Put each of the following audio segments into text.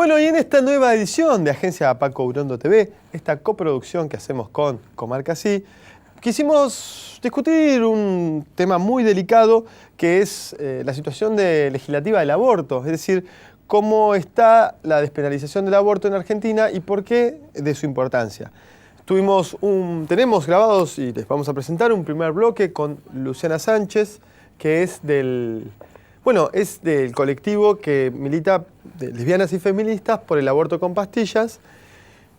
Bueno, y en esta nueva edición de Agencia Paco Urondo TV, esta coproducción que hacemos con Comarca Sí, quisimos discutir un tema muy delicado que es la situación legislativa del aborto, es decir, cómo está la despenalización del aborto en Argentina y por qué de su importancia. Tenemos grabados y les vamos a presentar un primer bloque con Luciana Sánchez, que es del colectivo que milita de lesbianas y feministas por el aborto con pastillas.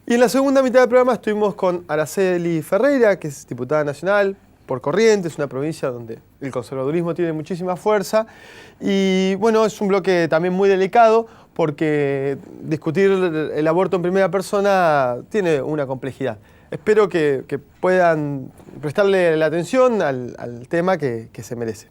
Y en la segunda mitad del programa estuvimos con Araceli Ferreira, que es diputada nacional por Corrientes, una provincia donde el conservadurismo tiene muchísima fuerza. Y bueno, es un bloque también muy delicado porque discutir el aborto en primera persona tiene una complejidad. Espero que puedan prestarle la atención al tema que se merece.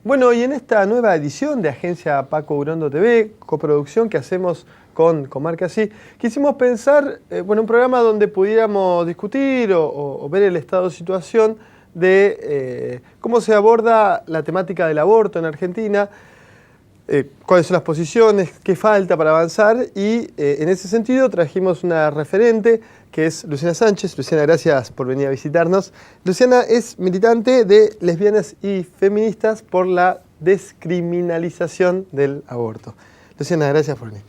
Bueno, y en esta nueva edición de Agencia Paco Urondo TV, coproducción que hacemos con Comarca Sí, quisimos pensar un programa donde pudiéramos discutir o ver el estado de situación de cómo se aborda la temática del aborto en Argentina, cuáles son las posiciones, qué falta para avanzar y en ese sentido trajimos una referente que es Luciana Sánchez. Luciana, gracias por venir a visitarnos. Luciana es militante de lesbianas y feministas por la descriminalización del aborto. Luciana, gracias por venir.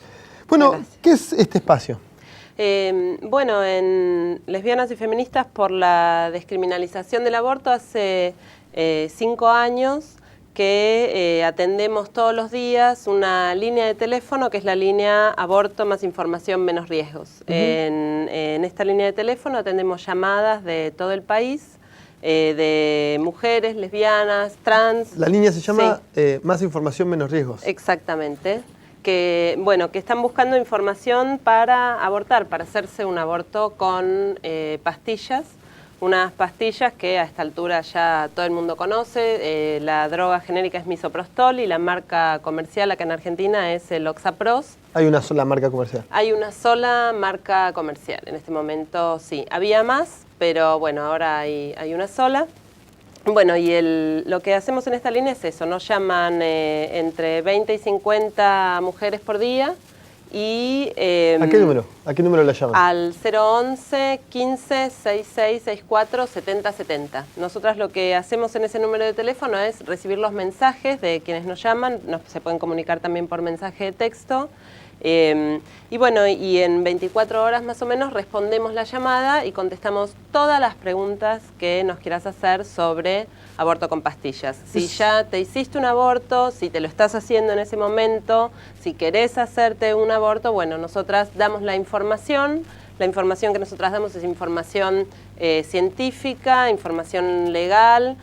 Bueno, gracias. ¿Qué es este espacio? En Lesbianas y Feministas por la descriminalización del aborto hace 5 años que atendemos todos los días una línea de teléfono que es la línea Aborto más Información menos Riesgos. En esta línea de teléfono atendemos llamadas de todo el país, de mujeres, lesbianas, trans. La línea se llama Más Información menos Riesgos. Exactamente. Que están buscando información para abortar, para hacerse un aborto con pastillas. Unas pastillas que a esta altura ya todo el mundo conoce. La droga genérica es misoprostol y la marca comercial acá en Argentina es el Oxapros. ¿Hay una sola marca comercial? Hay una sola marca comercial. En este momento sí. Había más, pero bueno, ahora hay una sola. Bueno, y lo que hacemos en esta línea es eso. Nos llaman entre 20 y 50 mujeres por día. Y, ¿A qué número? ¿A qué número la llaman? Al 011 15 66 64 70 70. Nosotras lo que hacemos en ese número de teléfono es recibir los mensajes de quienes nos llaman. Se pueden comunicar también por mensaje de texto. Y en 24 horas más o menos respondemos la llamada y contestamos todas las preguntas que nos quieras hacer sobre aborto con pastillas. Si ya te hiciste un aborto, si te lo estás haciendo en ese momento, si querés hacerte un aborto, bueno, nosotras damos la información. La información que nosotras damos es información científica, información legal,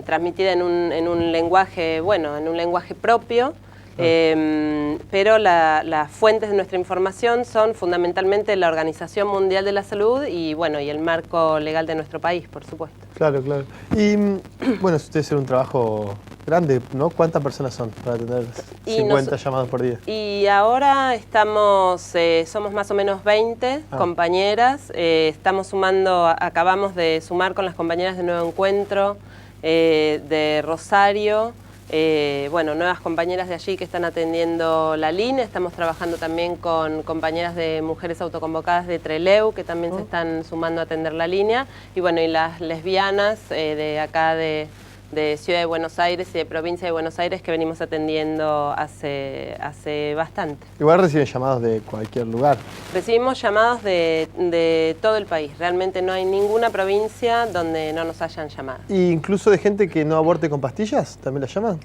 transmitida en un lenguaje, en un lenguaje propio. Pero las fuentes de nuestra información son fundamentalmente la Organización Mundial de la Salud y el marco legal de nuestro país, por supuesto. Claro, claro. Y eso debe ser un trabajo grande, ¿no? ¿Cuántas personas son para tener 50 llamados por día? Y ahora somos más o menos 20 compañeras. Acabamos de sumar con las compañeras de Nuevo Encuentro, de Rosario. Nuevas compañeras de allí que están atendiendo la línea. Estamos trabajando también con compañeras de mujeres autoconvocadas de Trelew que también se están sumando a atender la línea. Y las lesbianas de acá de Ciudad de Buenos Aires y de Provincia de Buenos Aires que venimos atendiendo hace bastante. Igual reciben llamados de cualquier lugar. Recibimos llamados de todo el país. Realmente no hay ninguna provincia donde no nos hayan llamado. ¿Y incluso de gente que no aborte con pastillas? ¿También la llaman?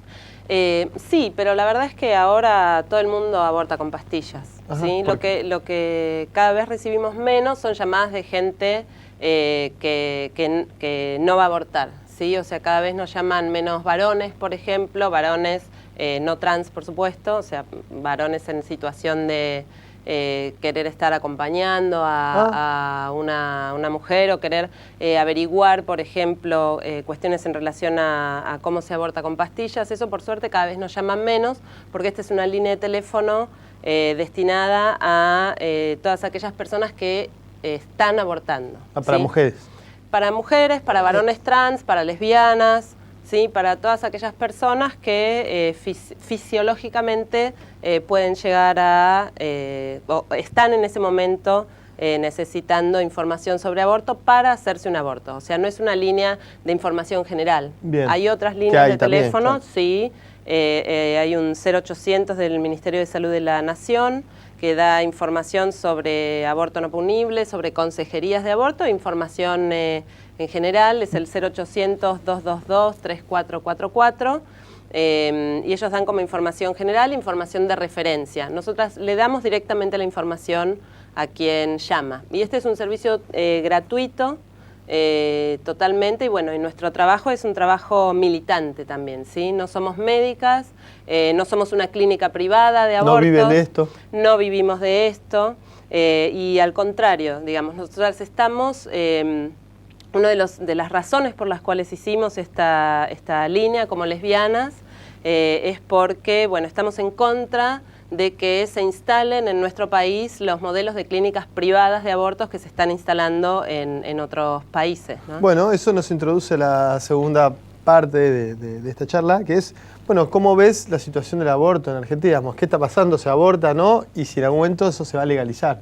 Sí, pero la verdad es que ahora todo el mundo aborta con pastillas. ¿Sí? Lo que cada vez recibimos menos son llamadas de gente que no va a abortar. ¿Sí? O sea, cada vez nos llaman menos varones, por ejemplo, varones no trans, por supuesto, o sea, varones en situación de querer estar acompañando a una mujer o querer averiguar, por ejemplo, cuestiones en relación a cómo se aborta con pastillas. Eso, por suerte, cada vez nos llaman menos, porque esta es una línea de teléfono destinada a todas aquellas personas que están abortando. Para mujeres. Para mujeres, para varones trans, para lesbianas, ¿sí? Para todas aquellas personas que fisiológicamente pueden llegar a, o están en ese momento necesitando información sobre aborto para hacerse un aborto. O sea, no es una línea de información general. Bien. Hay otras líneas de teléfono, claro. sí. Hay un 0800 del Ministerio de Salud de la Nación que da información sobre aborto no punible, sobre consejerías de aborto, información en general, es el 0800-222-3444, y ellos dan como información general, información de referencia. Nosotras le damos directamente la información a quien llama. Y este es un servicio gratuito, totalmente, y bueno, y nuestro trabajo es un trabajo militante también, ¿sí? No somos médicas, no somos una clínica privada de abortos. No viven de esto. No vivimos de esto, y al contrario, digamos, nosotras estamos, una de las razones por las cuales hicimos esta línea como lesbianas, es porque, bueno, estamos en contra de que se instalen en nuestro país los modelos de clínicas privadas de abortos que se están instalando en otros países, ¿no? Bueno, eso nos introduce a la segunda parte de esta charla, que es, bueno, ¿cómo ves la situación del aborto en Argentina? Digamos, ¿qué está pasando? ¿Se aborta, no? Y si en algún momento eso se va a legalizar.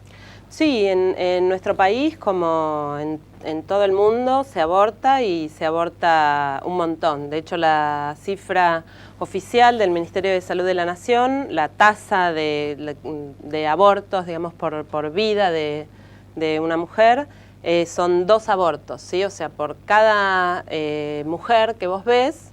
Sí, en nuestro país, como en todo el mundo, se aborta y se aborta un montón. De hecho, la cifra oficial del Ministerio de Salud de la Nación, la tasa de abortos, digamos, por vida de una mujer, son 2 abortos, ¿sí? O sea, por cada mujer que vos ves,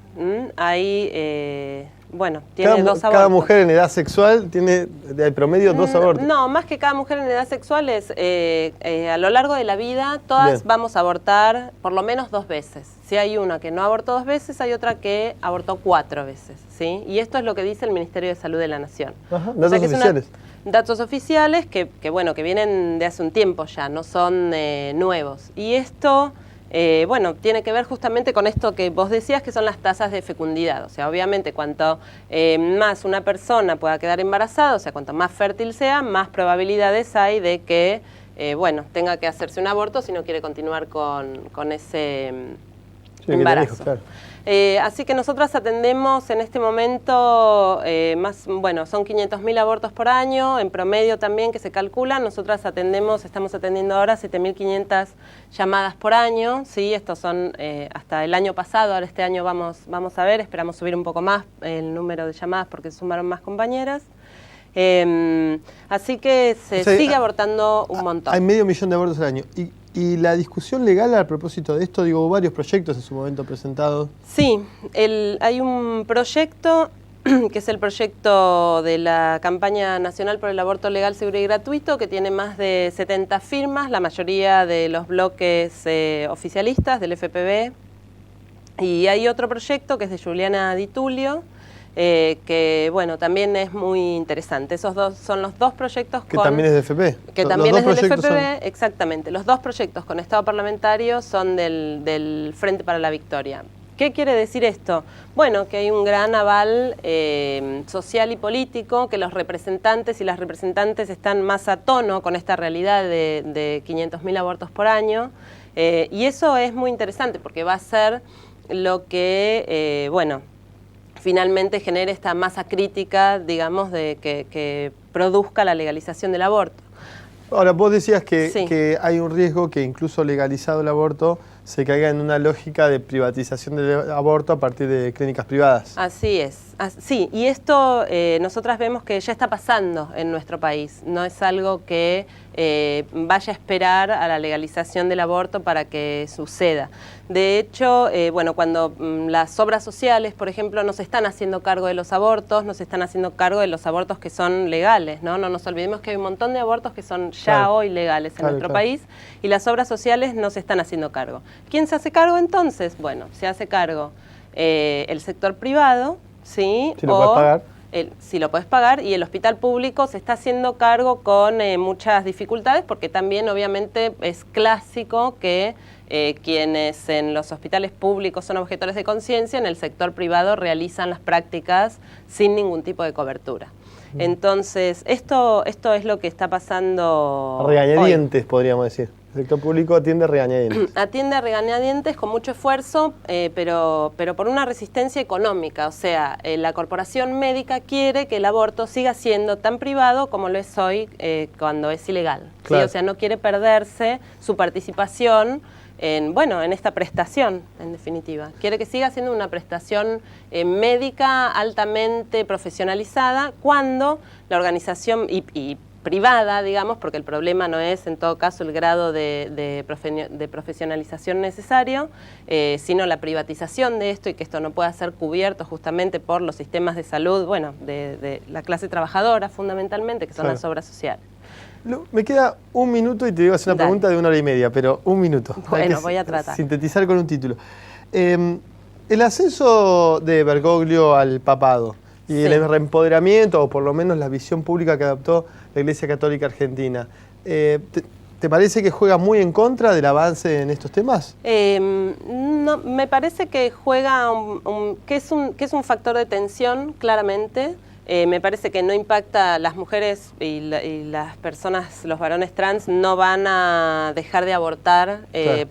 hay... bueno, tiene 2 abortos. Cada mujer en edad sexual tiene de promedio 2 abortos. No, más que cada mujer en edad sexual es a lo largo de la vida todas Bien. vamos a abortar por lo menos 2 veces. Si hay una que no abortó 2 veces, hay otra que abortó 4 veces, ¿sí? Y esto es lo que dice el Ministerio de Salud de la Nación. Ajá, datos oficiales. Datos oficiales que bueno, que vienen de hace un tiempo ya, no son nuevos. Y esto... bueno, tiene que ver justamente con esto que vos decías, que son las tasas de fecundidad. O sea, obviamente, cuanto más una persona pueda quedar embarazada, o sea, cuanto más fértil sea, más probabilidades hay de que, bueno, tenga que hacerse un aborto si no quiere continuar con ese embarazo. Hijos, claro. Así que nosotras atendemos en este momento, bueno, son 500.000 abortos por año, en promedio también que se calculan. Nosotras estamos atendiendo ahora 7.500 llamadas por año, ¿sí? Estos son hasta el año pasado, ahora este año vamos a ver, esperamos subir un poco más el número de llamadas porque se sumaron más compañeras. Así que sigue abortando un montón. Hay 500.000 de abortos al año. ¿Y la discusión legal a propósito de esto? Digo, hubo varios proyectos en su momento presentados. Sí, hay un proyecto que es el proyecto de la Campaña Nacional por el Aborto Legal, Seguro y Gratuito, que tiene más de 70 firmas, la mayoría de los bloques oficialistas del FPV. Y hay otro proyecto que es de Juliana Di Tulio, que bueno, también es muy interesante. Esos son los 2 proyectos que también es de FP. Que también es del FPV, exactamente. Los 2 proyectos con Estado parlamentario son del Frente para la Victoria. ¿Qué quiere decir esto? Bueno, que hay un gran aval social y político, que los representantes y las representantes están más a tono con esta realidad de 500.000 abortos por año, y eso es muy interesante porque va a ser lo que, bueno, finalmente genere esta masa crítica, digamos, de que produzca la legalización del aborto. Ahora, vos decías que, Sí. que hay un riesgo que incluso legalizado el aborto se caiga en una lógica de privatización del aborto a partir de clínicas privadas. Así es. Sí, y esto nosotras vemos que ya está pasando en nuestro país. No es algo que vaya a esperar a la legalización del aborto para que suceda. De hecho, bueno, cuando las obras sociales, por ejemplo, no se están haciendo cargo de los abortos, no se están haciendo cargo de los abortos que son legales, ¿no? No nos olvidemos que hay un montón de abortos que son ya hoy legales en nuestro país, y las obras sociales no se están haciendo cargo. ¿Quién se hace cargo entonces? Bueno, se hace cargo el sector privado, ¿sí? Si lo puedes pagar. Si lo puedes pagar, y el hospital público se está haciendo cargo con muchas dificultades, porque también obviamente es clásico que quienes en los hospitales públicos son objetores de conciencia, en el sector privado realizan las prácticas sin ningún tipo de cobertura. Entonces, esto es lo que está pasando A regañadientes, podríamos decir. El sector público atiende a regañadientes. Atiende a regañadientes con mucho esfuerzo, pero por una resistencia económica. O sea, la corporación médica quiere que el aborto siga siendo tan privado como lo es hoy cuando es ilegal. Claro. ¿Sí? O sea, no quiere perderse su participación en esta prestación, en definitiva. Quiere que siga siendo una prestación médica altamente profesionalizada cuando la organización y privada, digamos, porque el problema no es en todo caso el grado de profesionalización necesario, sino la privatización de esto y que esto no pueda ser cubierto justamente por los sistemas de salud, bueno, de la clase trabajadora fundamentalmente, que son las obras sociales. Me queda un minuto y te digo hacer una pregunta de 1 hora y media, pero un minuto. Bueno, voy a tratar. Sintetizar con un título. El ascenso de Bergoglio al papado y el reempoderamiento, o por lo menos la visión pública que adoptó la Iglesia Católica Argentina, ¿te parece que juega muy en contra del avance en estos temas? No, me parece que juega, que es un factor de tensión, claramente. Me parece que no impacta, las mujeres y las personas, los varones trans no van a dejar de abortar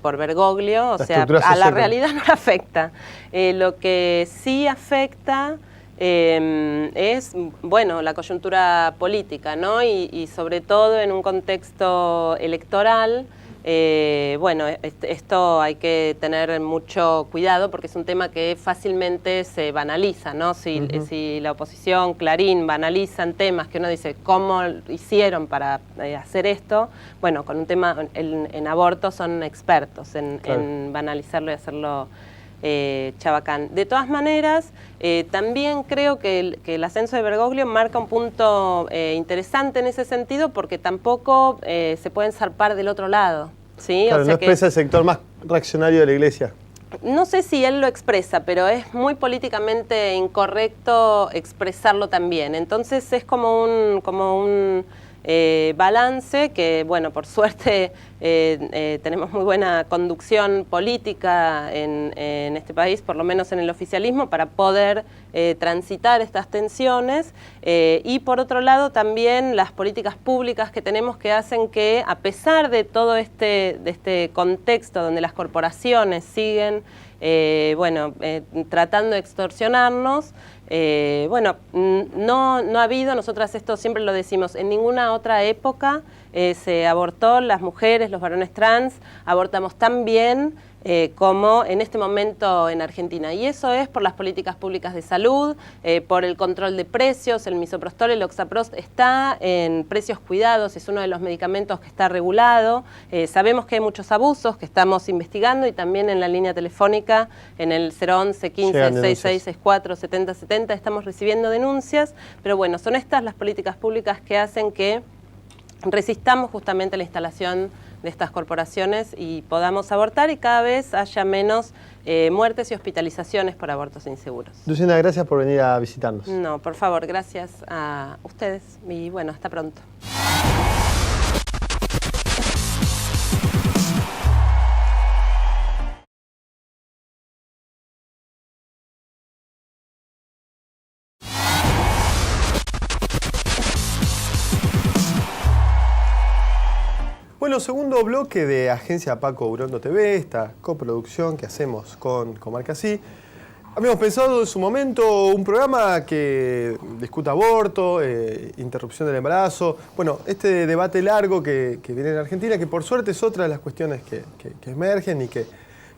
por Bergoglio, o sea, a la realidad no le afecta. Lo que sí afecta es, bueno, la coyuntura política, ¿no? Y sobre todo en un contexto electoral. Bueno, esto hay que tener mucho cuidado porque es un tema que fácilmente se banaliza, ¿no? Si la oposición, Clarín, banalizan temas que uno dice, ¿cómo hicieron para hacer esto? Bueno, con un tema en aborto son expertos en banalizarlo y hacerlo chabacán. De todas maneras, también creo que el ascenso de Bergoglio marca un punto interesante en ese sentido porque tampoco se pueden zarpar del otro lado. ¿Sí? Claro, o sea no expresa el sector más reaccionario de la Iglesia. No sé si él lo expresa, pero es muy políticamente incorrecto expresarlo también. Entonces es como un balance que, bueno, por suerte tenemos muy buena conducción política en este país, por lo menos en el oficialismo, para poder transitar estas tensiones y por otro lado también las políticas públicas que tenemos que hacen que, a pesar de todo este contexto donde las corporaciones siguen tratando de extorsionarnos, bueno, no ha habido, nosotras esto siempre lo decimos, en ninguna otra época se abortó, las mujeres, los varones trans, abortamos tan bien como en este momento en Argentina. Y eso es por las políticas públicas de salud, por el control de precios. El misoprostol, el oxaprost está en precios cuidados, es uno de los medicamentos que está regulado. Sabemos que hay muchos abusos que estamos investigando y también en la línea telefónica, en el 011 15 6664 7070 estamos recibiendo denuncias. Pero bueno, son estas las políticas públicas que hacen que resistamos justamente la instalación de estas corporaciones y podamos abortar y cada vez haya menos muertes y hospitalizaciones por abortos inseguros. Luciana, gracias por venir a visitarnos. No, por favor, gracias a ustedes y bueno, hasta pronto. Bueno, segundo bloque de Agencia Paco Urondo TV, esta coproducción que hacemos con Comarca Sí. Habíamos pensado en su momento un programa que discuta aborto, interrupción del embarazo, bueno, este debate largo que viene en Argentina, que por suerte es otra de las cuestiones que emergen y que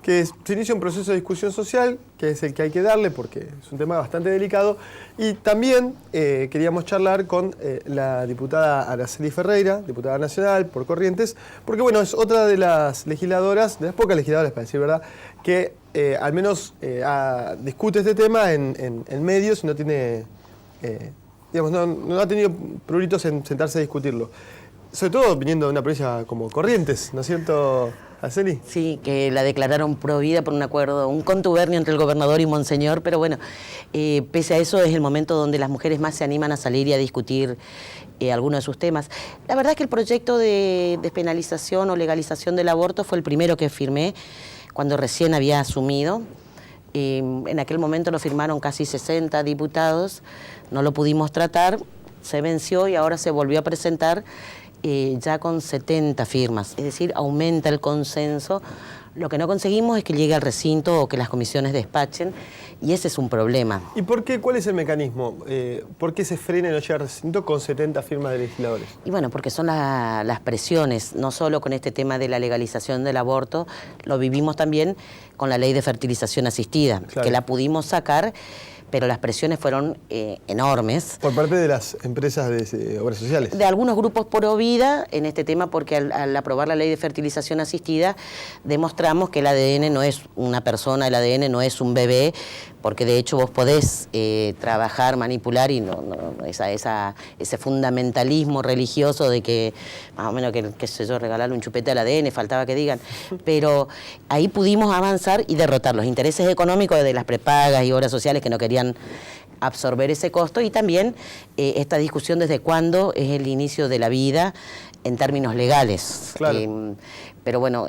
se inicia un proceso de discusión social, que es el que hay que darle porque es un tema bastante delicado. Y también queríamos charlar con la diputada Araceli Ferreira, diputada nacional por Corrientes, porque bueno, es otra de las legisladoras, de las pocas legisladoras, para decir verdad, que al menos discute este tema en medios y no tiene, digamos, no ha tenido pruritos en sentarse a discutirlo. Sobre todo viniendo de una provincia como Corrientes, ¿no es cierto, Araceli? Sí, que la declararon prohibida por un acuerdo, un contubernio entre el gobernador y Monseñor, pero bueno, pese a eso es el momento donde las mujeres más se animan a salir y a discutir algunos de sus temas. La verdad es que el proyecto de despenalización o legalización del aborto fue el primero que firmé cuando recién había asumido. En aquel momento lo firmaron casi 60 diputados, no lo pudimos tratar, se venció y ahora se volvió a presentar ya con 70 firmas, es decir, aumenta el consenso. Lo que no conseguimos es que llegue al recinto o que las comisiones despachen, y ese es un problema. ¿Y por qué? ¿Cuál es el mecanismo? ¿Por qué se frena y no llega al recinto con 70 firmas de legisladores? Y bueno, porque son las presiones, no solo con este tema de la legalización del aborto, lo vivimos también con la ley de fertilización asistida, claro, que la pudimos sacar, pero las presiones fueron enormes. Por parte de las empresas de obras sociales. De algunos grupos pro vida en este tema, porque al aprobar la ley de fertilización asistida demostramos que el ADN no es una persona, el ADN no es un bebé, porque de hecho vos podés trabajar, manipular, y ese fundamentalismo religioso de que más o menos que, qué sé yo, regalarle un chupete al ADN, faltaba que digan, pero ahí pudimos avanzar y derrotar los intereses económicos de las prepagas y obras sociales que no querían absorber ese costo, y también esta discusión desde cuándo es el inicio de la vida en términos legales. Claro. Pero bueno,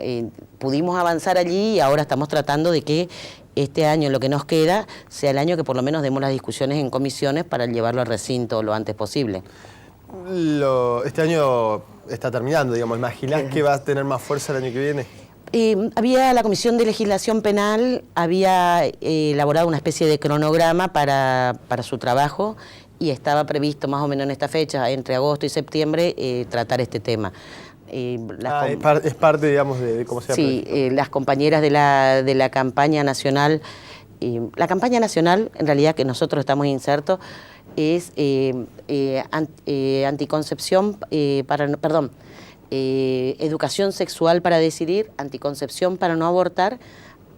pudimos avanzar allí y ahora estamos tratando de que este año, lo que nos queda, sea el año que por lo menos demos las discusiones en comisiones para llevarlo al recinto lo antes posible. Este año está terminando, digamos. ¿Imaginás que va a tener más fuerza el año que viene? Había la Comisión de Legislación Penal, había elaborado una especie de cronograma para su trabajo, y estaba previsto más o menos en esta fecha, entre agosto y septiembre, tratar este tema. Es parte, digamos, de cómo se llama. Sí, las compañeras de la campaña nacional, la campaña nacional, en realidad, que nosotros estamos insertos, es anticoncepción, educación sexual para decidir, anticoncepción para no abortar,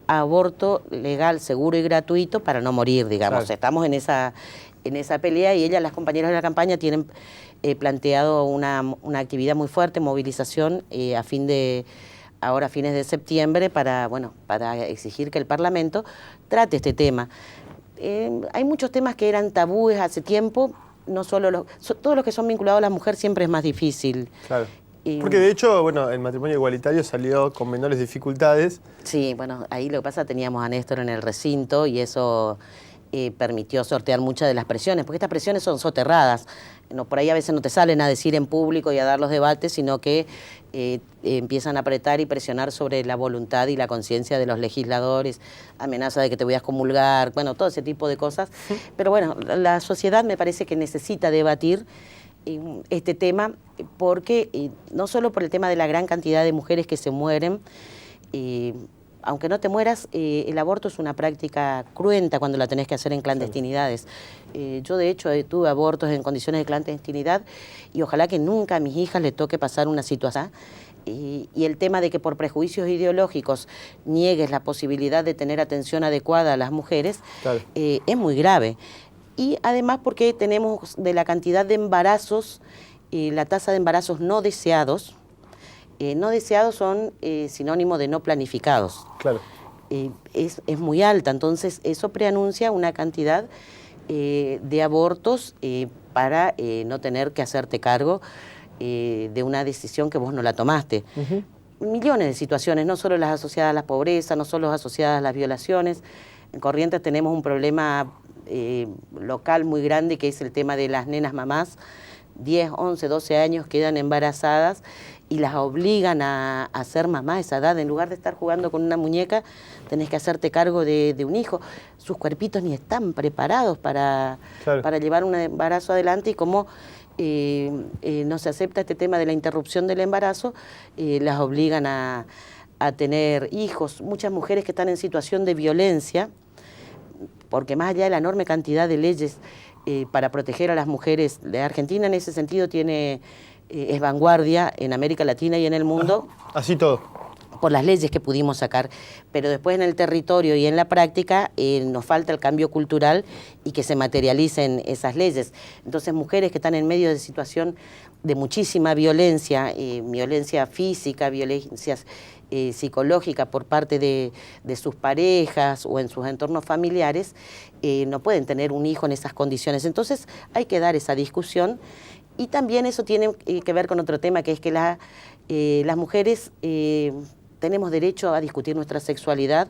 aborto legal, seguro y gratuito para no morir, digamos. Claro. Estamos en esa pelea, y ellas, las compañeras de la campaña, tienen planteado una actividad muy fuerte, movilización a fines de septiembre, para exigir que el Parlamento trate este tema. Hay muchos temas que eran tabúes hace tiempo, no solo todos los que son vinculados a la mujer siempre es más difícil. Claro. Porque de hecho, bueno, el matrimonio igualitario salió con menores dificultades. Sí, bueno, ahí lo que pasa, teníamos a Néstor en el recinto, y eso permitió sortear muchas de las presiones, porque estas presiones son soterradas. No, por ahí a veces no te salen a decir en público y a dar los debates, sino que empiezan a apretar y presionar sobre la voluntad y la conciencia de los legisladores, amenaza de que te voy a excomulgar, bueno, todo ese tipo de cosas. Pero bueno, la sociedad me parece que necesita debatir este tema, porque no solo por el tema de la gran cantidad de mujeres que se mueren, aunque no te mueras, el aborto es una práctica cruenta cuando la tenés que hacer en clandestinidades. Yo de hecho tuve abortos en condiciones de clandestinidad, y ojalá que nunca a mis hijas le toque pasar una situación. Y el tema de que por prejuicios ideológicos niegues la posibilidad de tener atención adecuada a las mujeres, claro, es muy grave. Y además porque tenemos de la cantidad de embarazos, la tasa de embarazos no deseados son sinónimo de no planificados. Claro. Es muy alta, entonces eso preanuncia una cantidad de abortos para no tener que hacerte cargo de una decisión que vos no la tomaste. Millones de situaciones, no solo las asociadas a la pobreza, no solo las asociadas a las violaciones. En Corrientes tenemos un problema local muy grande, que es el tema de las nenas mamás. 10, 11, 12 años quedan embarazadas y las obligan a ser mamá a esa edad. En lugar de estar jugando con una muñeca, tenés que hacerte cargo de un hijo. Sus cuerpitos ni están preparados para llevar un embarazo adelante, y como no se acepta este tema de la interrupción del embarazo, las obligan a tener hijos. Muchas mujeres que están en situación de violencia, porque más allá de la enorme cantidad de leyes para proteger a las mujeres, de Argentina en ese sentido es vanguardia en América Latina y en el mundo. Así todo. Por las leyes que pudimos sacar, pero después en el territorio y en la práctica nos falta el cambio cultural y que se materialicen esas leyes. Entonces, mujeres que están en medio de situación de muchísima violencia, violencia física, violencia psicológica por parte de sus parejas o en sus entornos familiares, no pueden tener un hijo en esas condiciones. Entonces, hay que dar esa discusión. Y también eso tiene que ver con otro tema, que es que las mujeres tenemos derecho a discutir nuestra sexualidad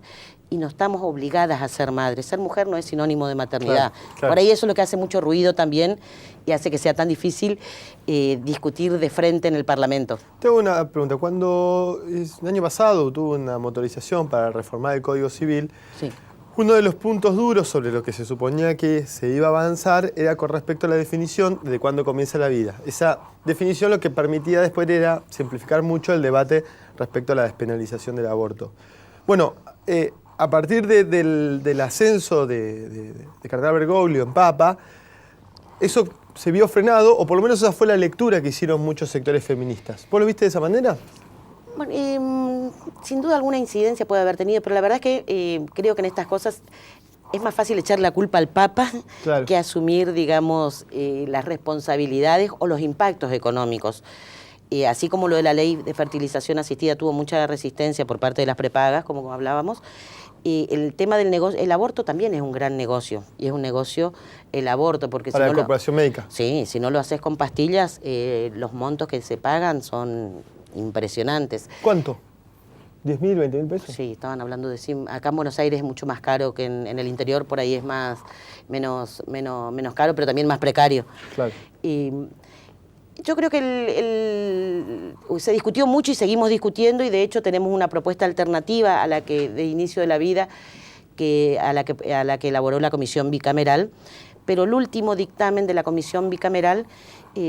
y no estamos obligadas a ser madres. Ser mujer no es sinónimo de maternidad. Claro. Por ahí eso es lo que hace mucho ruido también y hace que sea tan difícil discutir de frente en el Parlamento. Tengo una pregunta. Cuando el año pasado tuvo una motorización para reformar el Código Civil, Sí. uno de los puntos duros sobre lo que se suponía que se iba a avanzar era con respecto a la definición de cuándo comienza la vida. Esa definición lo que permitía después era simplificar mucho el debate respecto a la despenalización del aborto. Bueno, a partir del ascenso de Cardenal Bergoglio en Papa, eso se vio frenado, o por lo menos esa fue la lectura que hicieron muchos sectores feministas. ¿Vos lo viste de esa manera? Bueno, sin duda alguna incidencia puede haber tenido, pero la verdad es que creo que en estas cosas es más fácil echar la culpa al Papa Claro. que asumir, digamos, las responsabilidades o los impactos económicos. Así como lo de la ley de fertilización asistida tuvo mucha resistencia por parte de las prepagas, como hablábamos, el tema del negocio, el aborto también es un gran negocio, y es un negocio el aborto, porque Para si la no corporación médica. Sí, si no lo haces con pastillas, los montos que se pagan son impresionantes. ¿Cuánto? ¿10.000, 20.000 pesos? Sí, estaban hablando de... Acá en Buenos Aires es mucho más caro que en el interior, por ahí es menos caro, pero también más precario. Claro. Y yo creo que se discutió mucho y seguimos discutiendo, y de hecho tenemos una propuesta alternativa a la que de inicio de la vida, a la que elaboró la comisión bicameral, pero el último dictamen de la comisión bicameral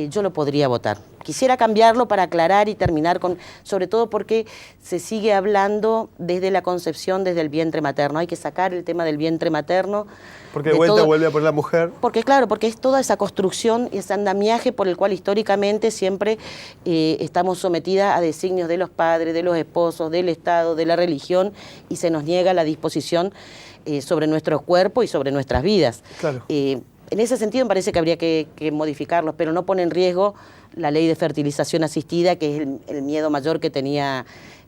yo lo podría votar. Quisiera cambiarlo para aclarar y terminar con, sobre todo porque se sigue hablando desde la concepción, desde el vientre materno. Hay que sacar el tema del vientre materno. Porque de vuelta vuelve a poner la mujer. Porque claro, porque es toda esa construcción y ese andamiaje por el cual históricamente siempre estamos sometidas a designios de los padres, de los esposos, del Estado, de la religión, y se nos niega la disposición sobre nuestros cuerpos y sobre nuestras vidas. Claro. En ese sentido me parece que habría que modificarlos, pero no pone en riesgo la ley de fertilización asistida, que es el miedo mayor que tenía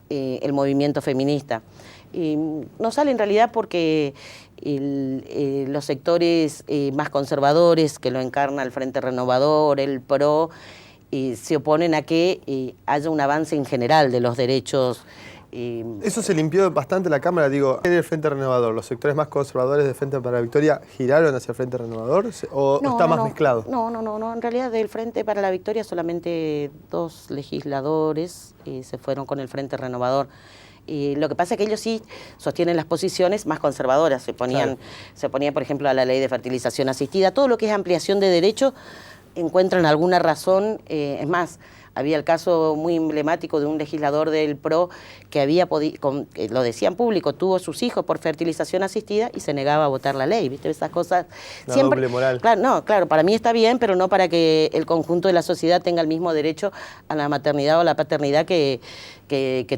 el movimiento feminista. No sale en realidad porque los sectores más conservadores, que lo encarna el Frente Renovador, el PRO, se oponen a que haya un avance en general de los derechos. Eso se limpió bastante la Cámara, digo, el Frente Renovador, ¿los sectores más conservadores del Frente para la Victoria giraron hacia el Frente Renovador o está más mezclado? No, en realidad del Frente para la Victoria solamente 2 legisladores se fueron con el Frente Renovador. Lo que pasa es que ellos sí sostienen las posiciones más conservadoras, se ponían, por ejemplo, a la ley de fertilización asistida, todo lo que es ampliación de derechos encuentran alguna razón, es más, había el caso muy emblemático de un legislador del PRO que había podido, lo decía en público, tuvo sus hijos por fertilización asistida y se negaba a votar la ley, ¿viste? Esas cosas La siempre... doble moral. Claro, para mí está bien, pero no para que el conjunto de la sociedad tenga el mismo derecho a la maternidad o a la paternidad que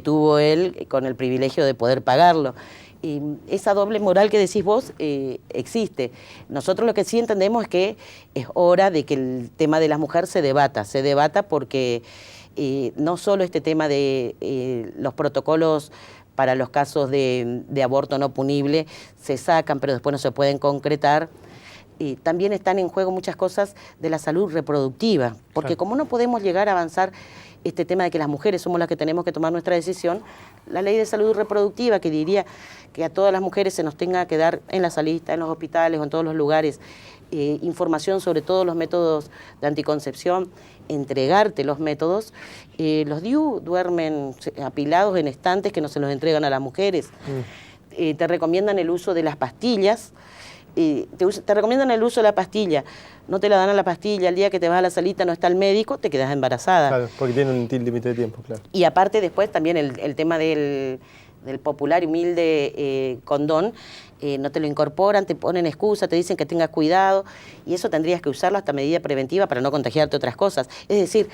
tuvo él con el privilegio de poder pagarlo. Y esa doble moral que decís vos existe. Nosotros lo que sí entendemos es que es hora de que el tema de las mujeres se debata porque no solo este tema de los protocolos para los casos de aborto no punible se sacan, pero después no se pueden concretar. También están en juego muchas cosas de la salud reproductiva, porque como no podemos llegar a avanzar este tema de que las mujeres somos las que tenemos que tomar nuestra decisión, la ley de salud reproductiva, que diría que a todas las mujeres se nos tenga que dar en la salita, en los hospitales o en todos los lugares, información sobre todos los métodos de anticoncepción, entregarte los métodos, los DIU duermen apilados en estantes que no se los entregan a las mujeres. Te recomiendan el uso de las pastillas, te recomiendan el uso de la pastilla, no te la dan a la pastilla, el día que te vas a la salita no está el médico, te quedas embarazada. Claro, porque tiene un límite de tiempo, claro. Y aparte después también el tema del popular y humilde condón, no te lo incorporan, te ponen excusa, te dicen que tengas cuidado, y eso tendrías que usarlo hasta medida preventiva para no contagiarte otras cosas. Es decir,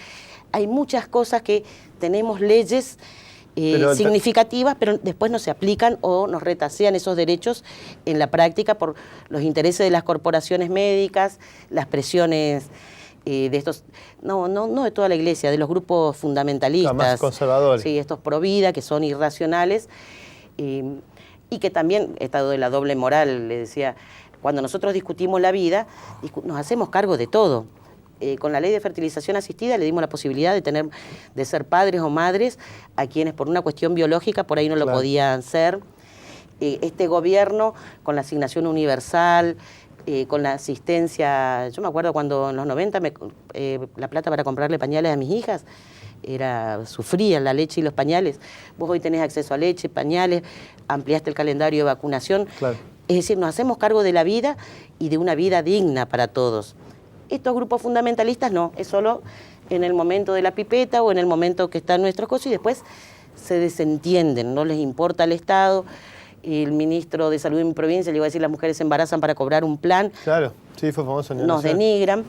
hay muchas cosas que tenemos leyes significativas, pero después no se aplican o nos retasean esos derechos en la práctica por los intereses de las corporaciones médicas, las presiones de estos, no de toda la iglesia, de los grupos fundamentalistas. Más conservadores. Sí, estos pro vida, que son irracionales, y que también, estado de la doble moral, le decía, cuando nosotros discutimos la vida, nos hacemos cargo de todo. Con la ley de fertilización asistida le dimos la posibilidad de ser padres o madres a quienes por una cuestión biológica por ahí no lo podían ser. este gobierno con la asignación universal, con la asistencia, yo me acuerdo cuando en los 90 la plata para comprarle pañales a mis hijas, sufrían la leche y los pañales. Vos hoy tenés acceso a leche, pañales, ampliaste el calendario de vacunación. Claro. Es decir, nos hacemos cargo de la vida y de una vida digna para todos. Estos grupos fundamentalistas no, es solo en el momento de la pipeta o en el momento que están nuestros cosas y después se desentienden, no les importa el Estado. El ministro de Salud en mi provincia le iba a decir las mujeres se embarazan para cobrar un plan. Claro, sí, fue famoso. Nos denigran.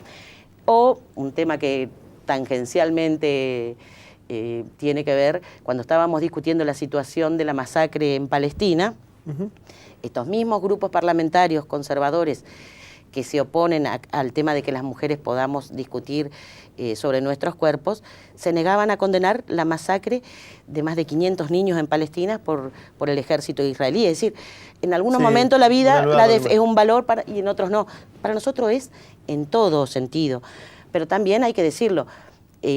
O un tema que tangencialmente tiene que ver, cuando estábamos discutiendo la situación de la masacre en Palestina, estos mismos grupos parlamentarios conservadores que se oponen al tema de que las mujeres podamos discutir sobre nuestros cuerpos, se negaban a condenar la masacre de más de 500 niños en Palestina por el ejército israelí. Es decir, en algunos momentos la vida es un valor y en otros no. Para nosotros es en todo sentido. Pero también hay que decirlo,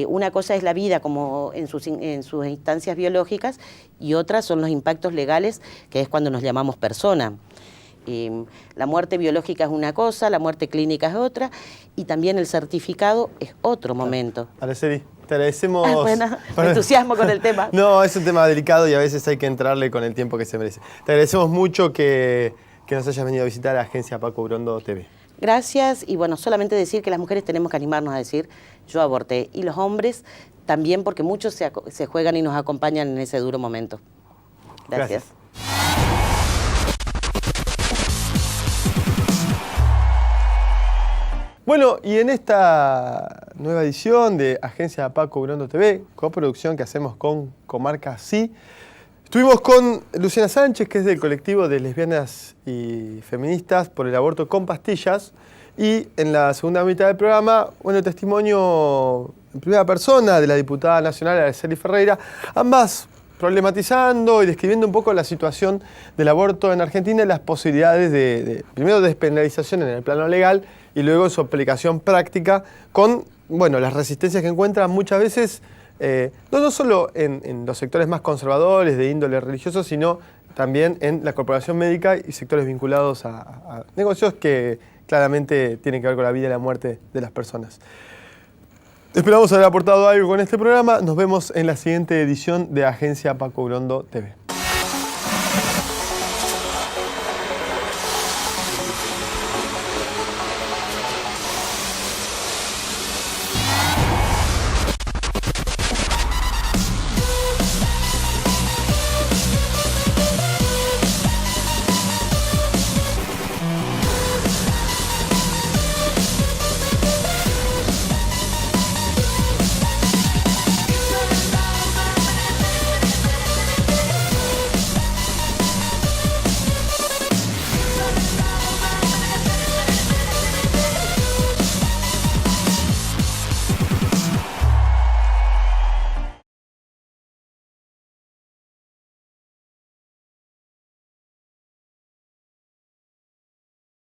una cosa es la vida como en sus instancias biológicas y otra son los impactos legales, que es cuando nos llamamos persona. La muerte biológica es una cosa, la muerte clínica es otra, y también el certificado es otro momento. Araceli, te agradecemos... Bueno, me entusiasmo con el tema. No, es un tema delicado y a veces hay que entrarle con el tiempo que se merece. Te agradecemos mucho que nos hayas venido a visitar a la agencia Paco Urondo TV. Gracias, y bueno, solamente decir que las mujeres tenemos que animarnos a decir, yo aborté, y los hombres también, porque muchos se juegan y nos acompañan en ese duro momento. Gracias. Bueno, y en esta nueva edición de Agencia Paco Urondo TV, coproducción que hacemos con Comarca Sí, estuvimos con Luciana Sánchez, que es del colectivo de lesbianas y feministas por el aborto con pastillas, y en la segunda mitad del programa, bueno, testimonio en primera persona de la diputada nacional Araceli Ferreira, ambas problematizando y describiendo un poco la situación del aborto en Argentina y las posibilidades de primero, despenalización en el plano legal y luego su aplicación práctica con, bueno, las resistencias que encuentran muchas veces, no solo en los sectores más conservadores de índole religioso, sino también en la corporación médica y sectores vinculados a negocios que claramente tienen que ver con la vida y la muerte de las personas. Esperamos haber aportado algo con este programa. Nos vemos en la siguiente edición de Agencia Paco Urondo TV.